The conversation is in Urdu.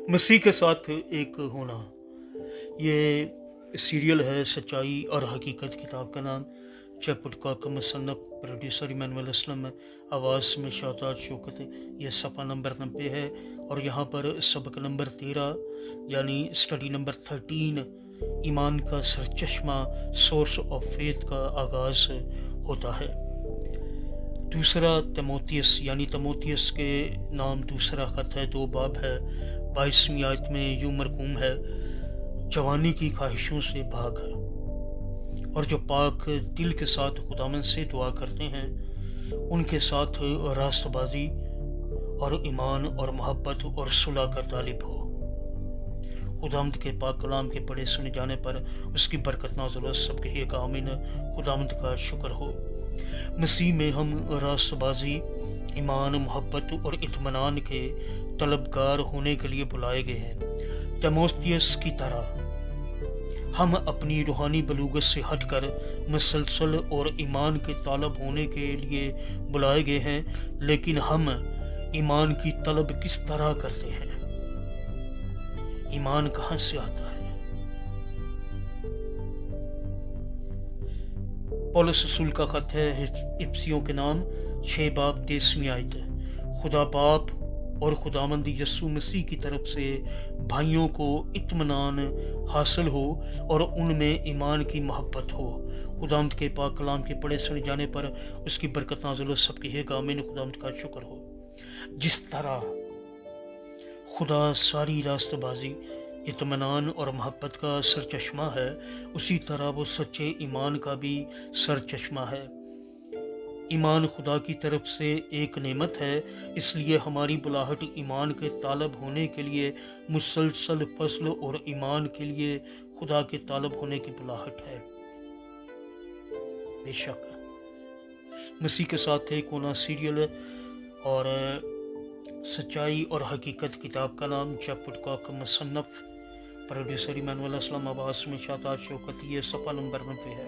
مسیح کے ساتھ ایک ہونا، یہ سیریل ہے سچائی اور حقیقت کتاب کا نام۔ چیپٹکا کا مصنف پروڈیوسر ایمانویل اسلم، آواز میں شہزاد شوکت۔ یہ صفحہ نمبر 90 ہے اور یہاں پر سبق نمبر 13 یعنی اسٹڈی نمبر 13 ایمان کا سرچشمہ سورس آف فیتھ کا آغاز ہوتا ہے۔ دوسرا تیموتھیوس یعنی تیموتھیوس کے نام دوسرا خط ہے، 2 باب ہے۔ 22ویں آیت میں یوں مرقوم ہے، جوانی کی خواہشوں سے بھاگ ہے، اور جو پاک دل کے ساتھ خداوند سے دعا کرتے ہیں ان کے ساتھ راست بازی اور ایمان اور محبت اور صلح کا طالب ہو۔ خداوند کے پاک کلام کے پڑھے سنے جانے پر اس کی برکت نازل ہو، سب کے ایک آمین۔ خداوند کا شکر ہو۔ مسیح میں ہم راست بازی، ایمان، محبت اور اطمینان کے طلبگار ہونے کے لیے بلائے گئے ہیں۔ تیموتھیوس کی طرح ہم اپنی روحانی بلوغت سے ہٹ کر مسلسل اور ایمان کے طالب ہونے کے لیے بلائے گئے ہیں، لیکن ہم ایمان کی طلب کس طرح کرتے ہیں؟ ایمان کہاں سے آتا ہے؟ پولس رسول کا خط ہے افسیوں کے نام، 6 باب 23ویں آیت۔ خدا باپ اور خداوند یسوع مسیح کی طرف سے بھائیوں کو اطمینان حاصل ہو اور ان میں ایمان کی محبت ہو۔ خداوند کے پاک کلام کے پڑھے سنے جانے پر اس کی برکت نازل ہو، سب کی ایک آمین۔ خداوند کا شکر ہو۔ جس طرح خدا ساری راست بازی، اطمینان اور محبت کا سرچشمہ ہے، اسی طرح وہ سچے ایمان کا بھی سرچشمہ ہے۔ ایمان خدا کی طرف سے ایک نعمت ہے، اس لیے ہماری بلاہٹ ایمان کے طالب ہونے کے لیے مسلسل فضل اور ایمان کے لیے خدا کے طالب ہونے کی بلاہٹ ہے۔ بے شک مسیح کے ساتھ ایک ہونا سیریل اور سچائی اور حقیقت کتاب کا نام، چیپٹکا کا مصنف پروڈیوسر ایمانویل اسلم، آواز میں شہزاد شوکت۔ یہ صفحہ نمبر 90 ہے۔